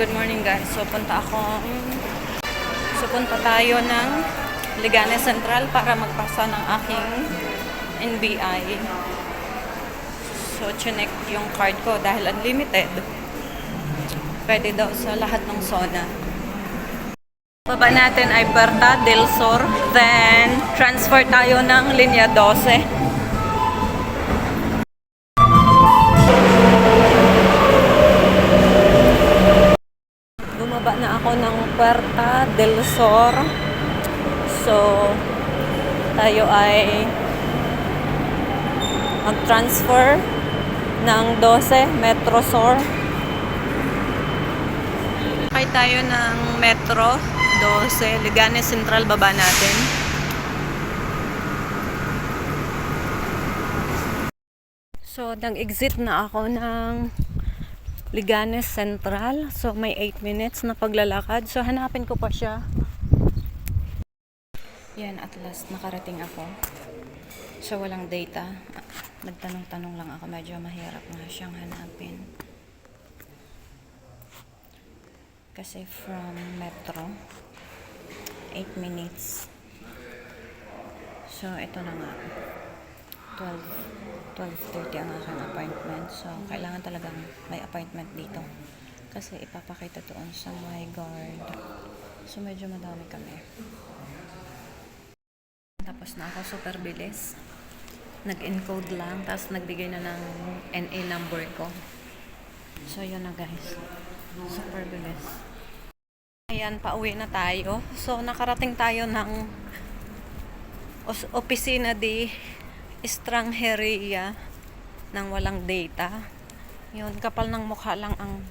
good morning guys. Punta tayo ng Liganes Central para magpasa ng aking NBI. So, chinek yung card ko dahil unlimited. Pwede daw sa lahat ng zona. Baba natin ay Puerta del Sur. Then, transfer tayo ng Linya 12. Bumaba na ako ng Puerta del Sur. So, tayo ay mag-transfer ng 12 Metro Sur. Sakay tayo ng Metro 12, Liganes Central, baba natin. So, nag-exit na ako ng Liganes Central. So, may 8 minutes na paglalakad. So, hanapin ko pa siya. Yan, at last, nakarating ako. So, walang data. Nagtanong-tanong lang ako. Medyo mahirap nga siyang hanapin. Kasi from Metro, 8 minutes. So, ito na nga. 12:30 ang aking appointment. So, kailangan talagang may appointment dito. Kasi ipapakita doon sa my guard. So, medyo madami kami. Tapos na ako, super bilis. Nag-encode lang, tapos nagbigay na ng NA number ko. So, yun na guys. Super bilis. Ayan, pauwi na tayo. So, nakarating tayo ng opisina de Estrangeria ng walang data. Yun, kapal ng mukha lang ang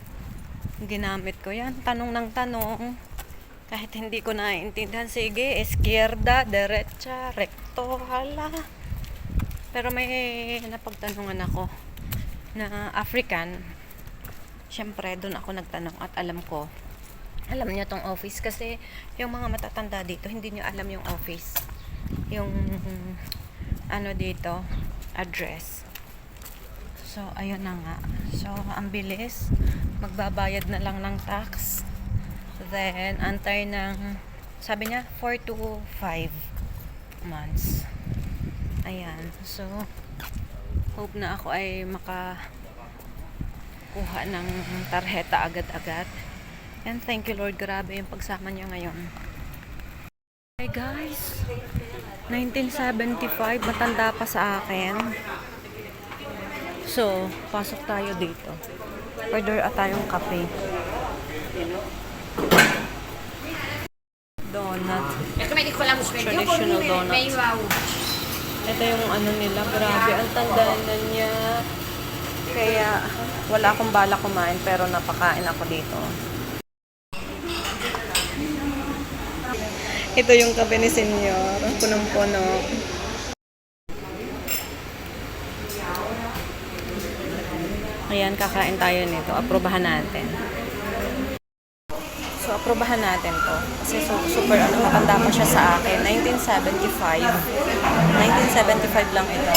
ginamit ko. Yan, tanong ng tanong. Kahit hindi ko naiintindihan, sige, izquierda, derecha, recto, hala. Pero may napagtanungan ako na African. Siyempre, doon ako nagtanong at alam ko. Alam niya tong office kasi yung mga matatanda dito, hindi niyo alam yung office. Yung ano dito, address. So, ayun na nga. So, ang bilis. Magbabayad na lang ng tax. Then, antay ng, sabi niya, 4 to 5 months. Ayan. So, hope na ako ay makakuha ng tarjeta agad-agad. And thank you Lord, grabe yung pagsama niya ngayon. Hey guys, 1975, matanda pa sa akin. So, pasok tayo dito. Order tayong kape. Donut. Traditional donut. Ito yung ano nila, grabe, ang tanda na niya. Kaya, wala akong bala kumain, pero napakain ako dito. Ito yung kape ni Senyor. Punong-puno. Ayan, kakain tayo nito. Aprobahan natin. So, aprobahan natin to. Kasi super, matanda pa siya sa akin. 1975. 1975 lang ito.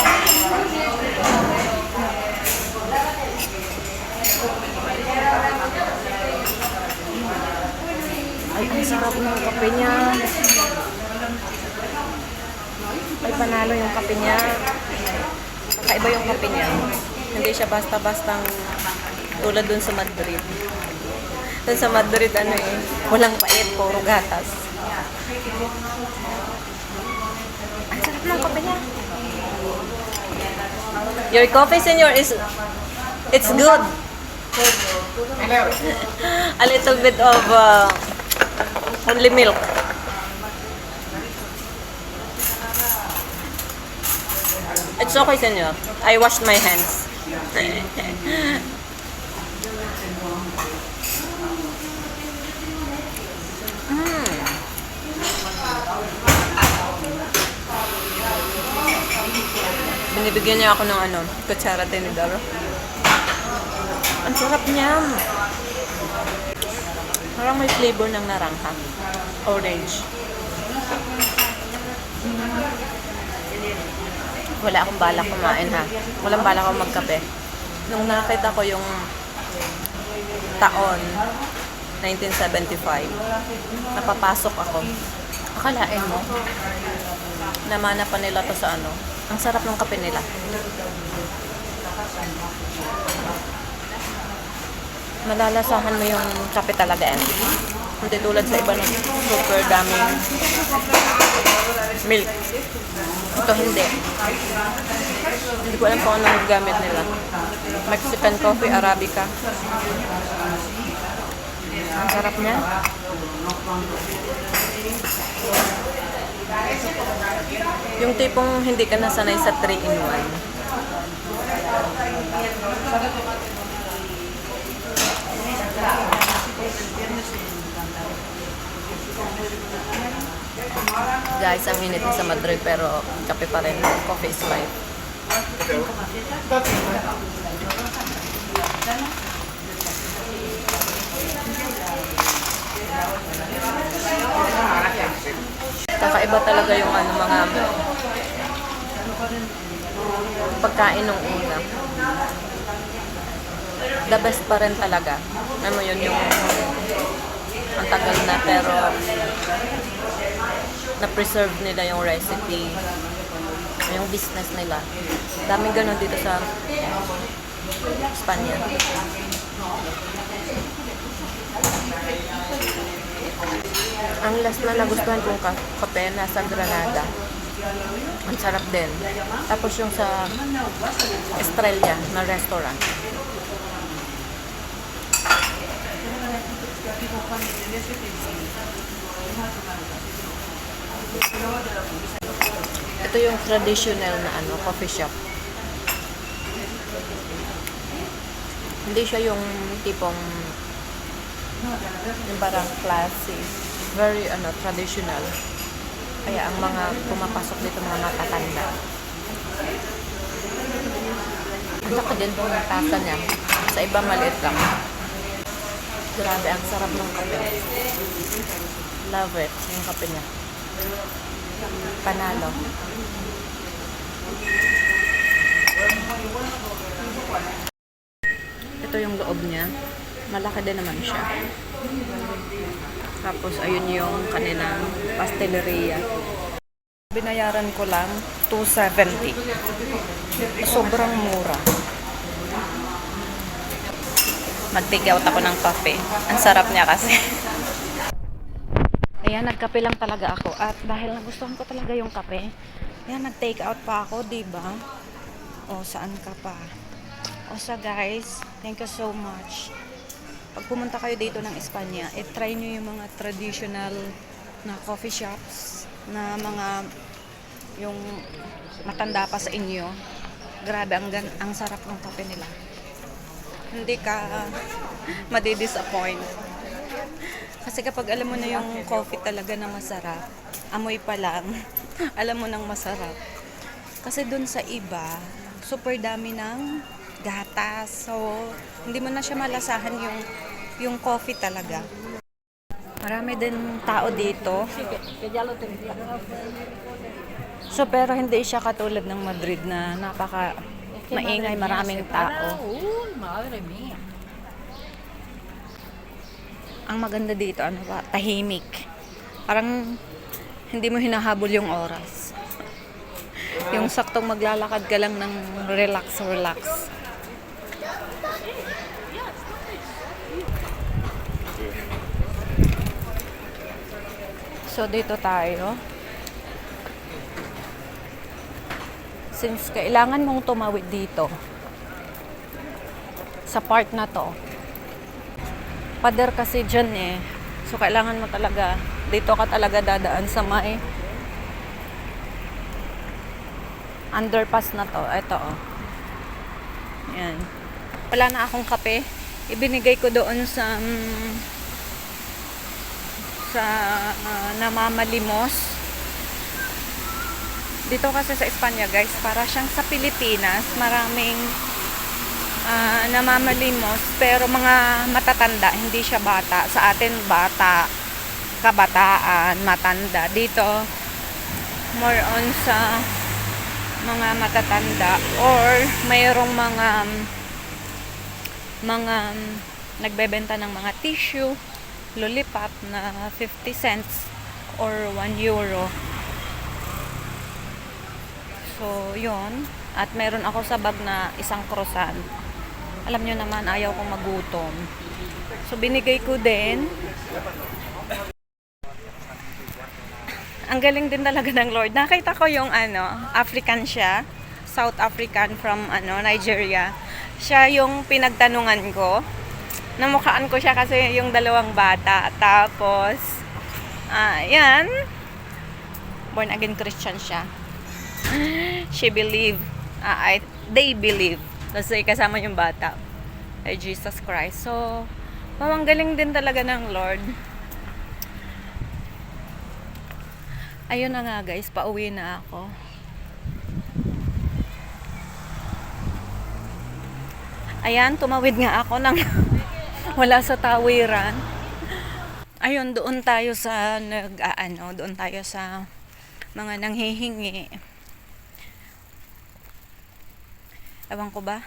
Ay, ang sarap ng kape niya. Ay, panalo yung kape niya. Kakaiba yung kape niya. Hindi siya basta-bastang tulad dun sa Madrid. Dun sa Madrid, walang pait, puro gatas. Ang sarap ng kape niya. Your coffee, senor, it's good. A little bit of only milk. It's okay, senor. I washed my hands. Binibigyan niya ako ng kutsara tinidor. Ang sarap niya. Parang may flavor ng narangka. Orange. Wala akong balak kumain ha. Walang balak akong magkape. Nung nakita ko yung taon 1975. Napapasok ako. Akalain mo, namana pa nila to sa ano. Ang sarap ng kape nila. Malalasahan mo yung kape talaga yan. Hindi tulad sa iba ng super daming milk. Ito hindi. Hindi ko alam kung anong gamit nila. Mexican coffee, Arabica. Ang sarap niya. Yung tipong hindi ka nasanay sa 3-in-1. Guys, ang init sa Madrid pero kape pa rin. Coffee is life. Kakaiba talaga yung ano, mga pagkain nung una. The best pa rin talaga. Alam mo yun, yung ang tagal na pero na-preserve nila yung recipe, yung business nila. Daming ganun dito sa Espanya. Ang last na nagustuhan kong kape nasa Granada. Ang sarap din. Tapos yung sa Estrella na restaurant. Ito yung traditional na ano, coffee shop. Hindi siya yung tipong yung parang classy. Very ano, traditional. Kaya ang mga pumapasok dito mga matatanda. Ang laki din tong tasa niya. Sa iba maliit lang. Grabe, ang sarap ng kape. Love it, yung kape niya. Panalo. Ito yung loob niya. Malaki din naman siya. Tapos, ayun yung kanilang pasteleria. Binayaran ko lang $2.70. Sobrang mura. Mag-take out ako ng kape. Ang sarap niya kasi. Ayan, nagkape lang talaga ako. At dahil nagustuhan ko talaga yung kape, ayan, nag-take out pa ako, diba? O, saan ka pa? O, guys, thank you so much. Pag pumunta kayo dito ng Espanya, try nyo yung mga traditional na coffee shops, na mga, yung matanda pa sa inyo. Grabe, ang sarap ng kape nila. Hindi ka madi-disappoint. Kasi kapag alam mo na yung coffee talaga na masarap, amoy pa lang, alam mo nang masarap. Kasi dun sa iba, super dami ng gatas. So, hindi mo na siya malasahan yung coffee talaga. Marami din tao dito. So, pero hindi siya katulad ng Madrid na napaka maingay, maraming tao. Ang maganda dito, ano ba, tahimik. Parang hindi mo hinahabol yung oras. Yung saktong maglalakad ka lang ng relax. So, dito tayo. Since kailangan mong tumawid dito, sa part na to, pader kasi dyan eh. So, kailangan mo talaga, dito ka talaga dadaan sa may underpass na to. Ito, oh. Yan. Wala na akong kape. Ibinigay ko doon sa namamalimos. Dito kasi sa Espanya, guys, para siyang sa Pilipinas, maraming namamalimos, pero mga matatanda, hindi siya bata. Sa atin, bata, kabataan, matanda. Dito, more on sa mga matatanda, or mayroong mga nagbebenta ng mga tissue, lollipop na 50 cents or 1 euro. So, yun. At meron ako sa bag na isang croissant. Alam nyo naman, ayaw kong magutom. So, binigay ko din. Ang galing din talaga ng Lord. Nakita ko yung African siya. South African from Nigeria. Siya yung pinagtanungan ko. Namukhaan ko siya kasi yung dalawang bata. Tapos, yan. Born again Christian siya. She believe. They believe. Kasi kasama yung bata. Ay Jesus Christ. So, ang galing din talaga ng Lord. Ayun na nga guys, pauwi na ako. Ayan, tumawid nga ako ng wala sa tawiran. Ayun, doon tayo sa doon tayo sa mga nanghihingi. Ewan ko ba?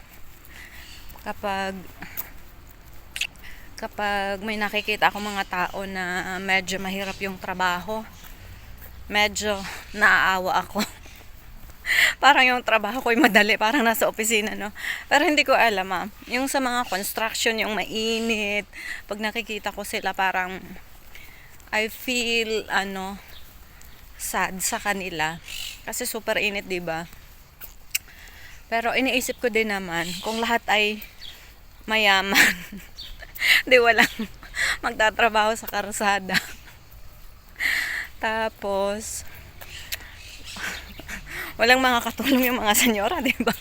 Kapag may nakikita ako mga tao na medyo mahirap yung trabaho, medyo naaawa ako. Parang yung trabaho ko'y madali, parang nasa opisina, no? Pero hindi ko alam, yung sa mga construction, yung mainit, pag nakikita ko sila, parang I feel, sad sa kanila. Kasi super init, diba? Pero iniisip ko din naman, kung lahat ay mayaman, di walang magtatrabaho sa karsada. Tapos, walang mga katulong yung mga senyora, di ba?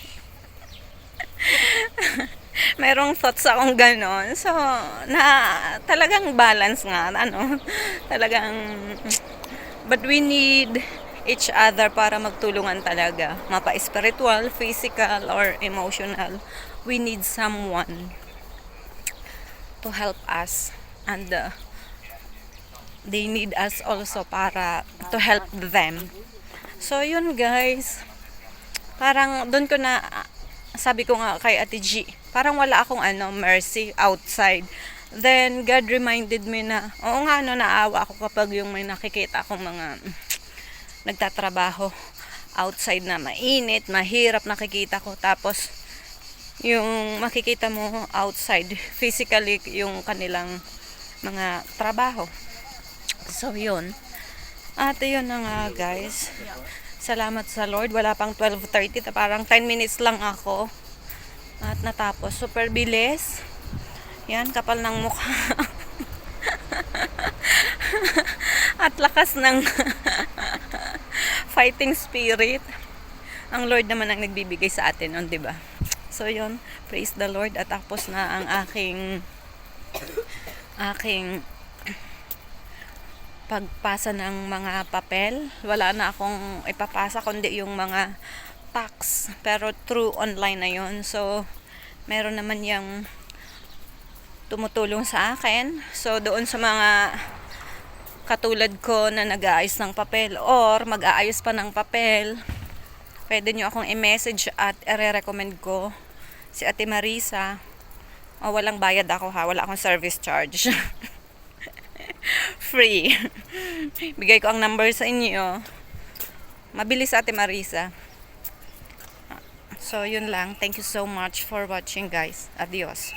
Merong thoughts akong ganon. So, talagang balance nga, talagang, but we need each other para magtulungan talaga. Mapa-spiritual, physical, or emotional. We need someone to help us. And, they need us also para to help them. So, yun guys. Parang, doon ko na, sabi ko nga kay Ate G, parang wala akong mercy outside. Then, God reminded me na, oo nga, naawa ako kapag yung may nakikita akong mga nagtatrabaho outside na mainit, mahirap nakikita ko. Tapos, yung makikita mo outside, physically, yung kanilang mga trabaho. So, yun. At yun na nga guys. Salamat sa Lord. Wala pang 12:30. Parang 10 minutes lang ako. At natapos. Super bilis. Yan, kapal ng mukha. At lakas ng fighting spirit. Ang Lord naman ang nagbibigay sa atin nun, diba? So yun, praise the Lord. At tapos na ang aking pagpasa ng mga papel. Wala na akong ipapasa kundi yung mga tax, pero through online na yun. So meron naman yung tumutulong sa akin. So doon sa mga katulad ko na nag-aayos ng papel or mag-aayos pa ng papel, pwede nyo akong i-message at i-recommend ko si Ate Marisa. Walang bayad ako wala akong service charge. Free. Bigay ko ang number sa inyo. Mabilis Ate Marisa. So, yun lang. Thank you so much for watching guys. Adios.